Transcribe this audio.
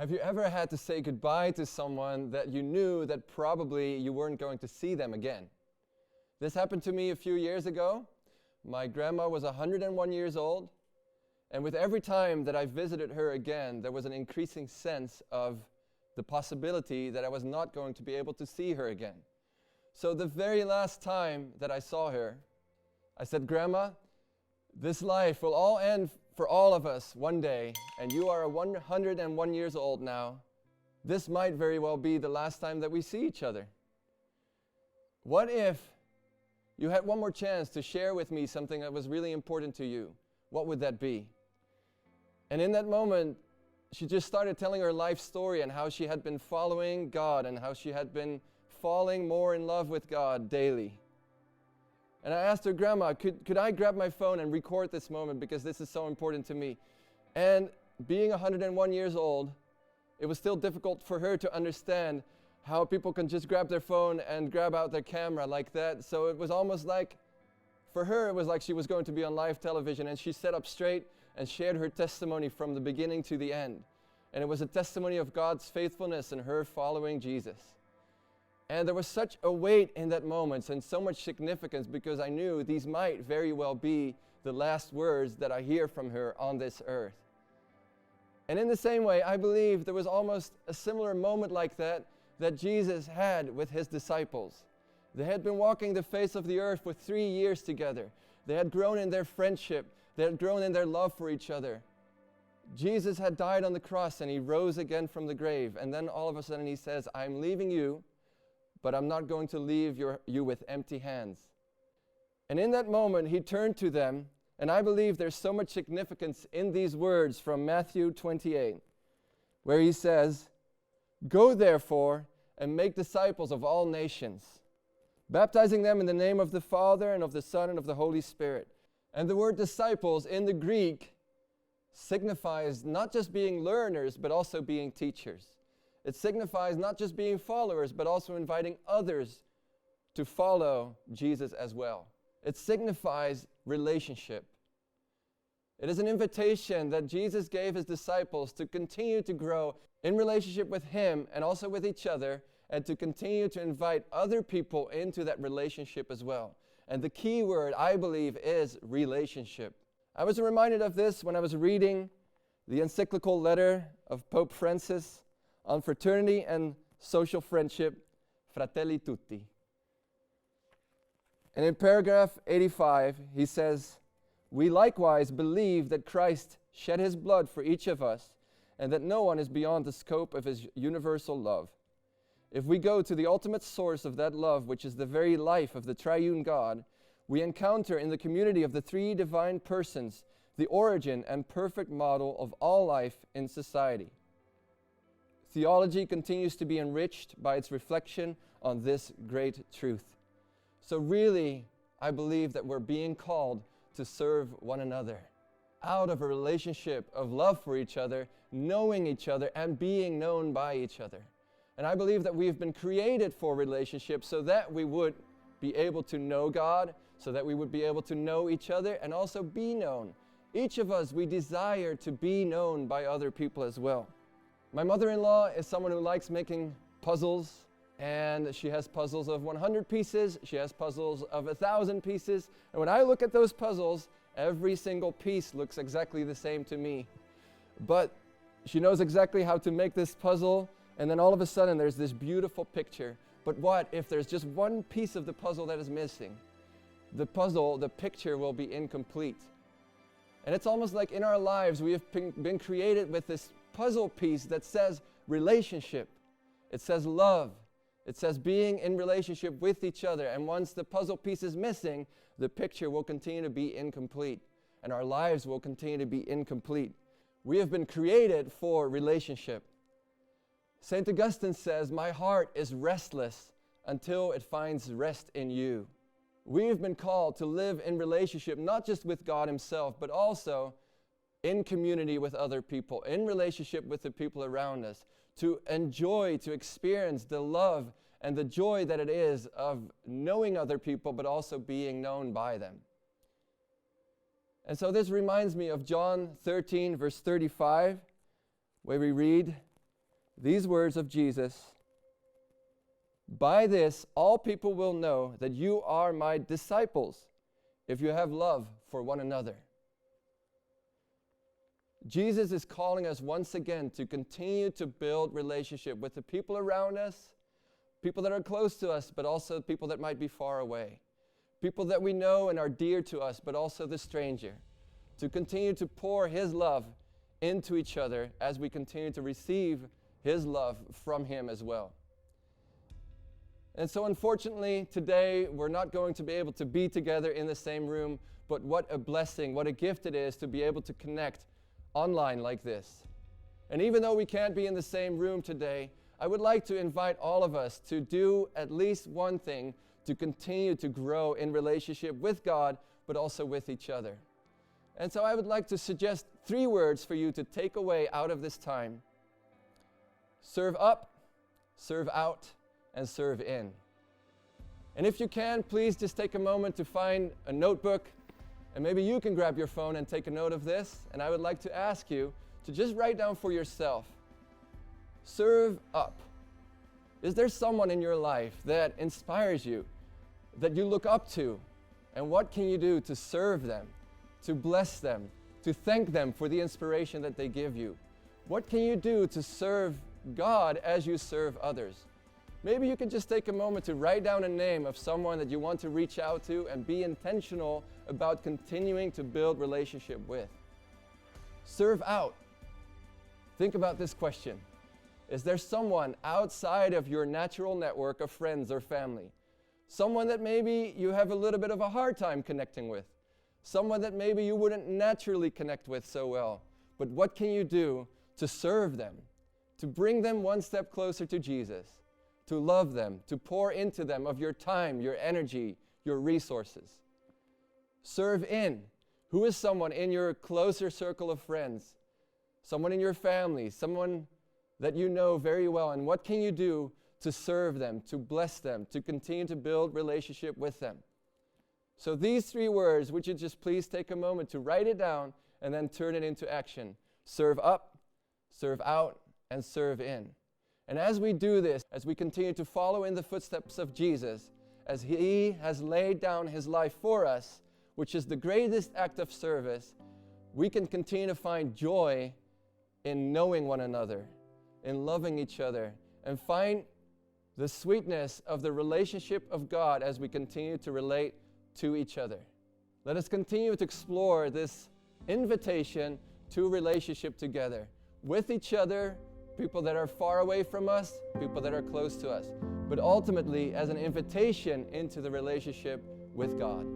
Have you ever had to say goodbye to someone that you knew that probably you weren't going to see them again? This happened to me a few years ago. My grandma was 101 years old, and with every time that I visited her again, there was an increasing sense of the possibility that I was not going to be able to see her again. So the very last time that I saw her, I said, "Grandma, this life will all end for all of us one day, and you are 101 years old now. This might very well be the last time that we see each other. What if you had one more chance to share with me something that was really important to you? What would that be?" And in that moment, she just started telling her life story and how she had been following God and how she had been falling more in love with God daily. And I asked her, "Grandma, could I grab my phone and record this moment because this is so important to me?" And being 101 years old, it was still difficult for her to understand how people can just grab their phone and grab out their camera like that. So it was almost like, for her, it was like she was going to be on live television, and she sat up straight and shared her testimony from the beginning to the end. And it was a testimony of God's faithfulness and her following Jesus. And there was such a weight in that moment and so much significance because I knew these might very well be the last words that I hear from her on this earth. And in the same way, I believe there was almost a similar moment like that Jesus had with his disciples. They had been walking the face of the earth for 3 years together. They had grown in their friendship. They had grown in their love for each other. Jesus had died on the cross and he rose again from the grave. And then all of a sudden he says, "I'm leaving you, but I'm not going to leave you with empty hands." And in that moment, he turned to them, and I believe there's so much significance in these words from Matthew 28, where he says, "Go therefore and make disciples of all nations, baptizing them in the name of the Father and of the Son and of the Holy Spirit." And the word disciples in the Greek signifies not just being learners, but also being teachers. It signifies not just being followers, but also inviting others to follow Jesus as well. It signifies relationship. It is an invitation that Jesus gave his disciples to continue to grow in relationship with him and also with each other, and to continue to invite other people into that relationship as well. And the key word, I believe, is relationship. I was reminded of this when I was reading the encyclical letter of Pope Francis on fraternity and social friendship, Fratelli Tutti. And in paragraph 85, he says, "We likewise believe that Christ shed his blood for each of us, and that no one is beyond the scope of his universal love. If we go to the ultimate source of that love, which is the very life of the triune God, we encounter in the community of the three divine persons the origin and perfect model of all life in society. Theology continues to be enriched by its reflection on this great truth." So really, I believe that we're being called to serve one another out of a relationship of love for each other, knowing each other, and being known by each other. And I believe that we've been created for relationships so that we would be able to know God, so that we would be able to know each other, and also be known. Each of us, we desire to be known by other people as well. My mother-in-law is someone who likes making puzzles, and she has puzzles of 100 pieces, she has puzzles of 1,000 pieces, and when I look at those puzzles, every single piece looks exactly the same to me. But she knows exactly how to make this puzzle, and then all of a sudden there's this beautiful picture. But what if there's just one piece of the puzzle that is missing? The picture will be incomplete. And it's almost like in our lives we have been created with this puzzle piece that says relationship. It says love. It says being in relationship with each other. And once the puzzle piece is missing, the picture will continue to be incomplete. And our lives will continue to be incomplete. We have been created for relationship. St. Augustine says, "My heart is restless until it finds rest in you." We have been called to live in relationship, not just with God himself, but also in community with other people, in relationship with the people around us, to enjoy, to experience the love and the joy that it is of knowing other people, but also being known by them. And so this reminds me of John 13, verse 35, where we read, these words of Jesus, "By this all people will know that you are my disciples, if you have love for one another." Jesus is calling us once again to continue to build relationship with the people around us, people that are close to us, but also people that might be far away, people that we know and are dear to us, but also the stranger, to continue to pour His love into each other as we continue to receive His love from Him as well. And so unfortunately, today we're not going to be able to be together in the same room, but what a blessing, what a gift it is to be able to connect online like this. And even though we can't be in the same room today, I would like to invite all of us to do at least one thing to continue to grow in relationship with God, but also with each other. And so I would like to suggest 3 words for you to take away out of this time. Serve up, serve out, and serve in. And if you can, please just take a moment to find a notebook, and maybe you can grab your phone and take a note of this. And I would like to ask you to just write down for yourself, serve up. Is there someone in your life that inspires you, that you look up to? And what can you do to serve them, to bless them, to thank them for the inspiration that they give you? What can you do to serve God as you serve others? Maybe you can just take a moment to write down a name of someone that you want to reach out to and be intentional about continuing to build relationship with. Serve out. Think about this question. Is there someone outside of your natural network of friends or family? Someone that maybe you have a little bit of a hard time connecting with? Someone that maybe you wouldn't naturally connect with so well? But what can you do to serve them? To bring them one step closer to Jesus? To love them, to pour into them of your time, your energy, your resources. Serve in. Who is someone in your closer circle of friends? Someone in your family, someone that you know very well, and what can you do to serve them, to bless them, to continue to build relationship with them? So these 3 words, would you just please take a moment to write it down and then turn it into action. Serve up, serve out, and serve in. And as we do this, as we continue to follow in the footsteps of Jesus, as He has laid down His life for us, which is the greatest act of service, we can continue to find joy in knowing one another, in loving each other, and find the sweetness of the relationship of God as we continue to relate to each other. Let us continue to explore this invitation to relationship together with each other, people that are far away from us, people that are close to us, but ultimately as an invitation into the relationship with God.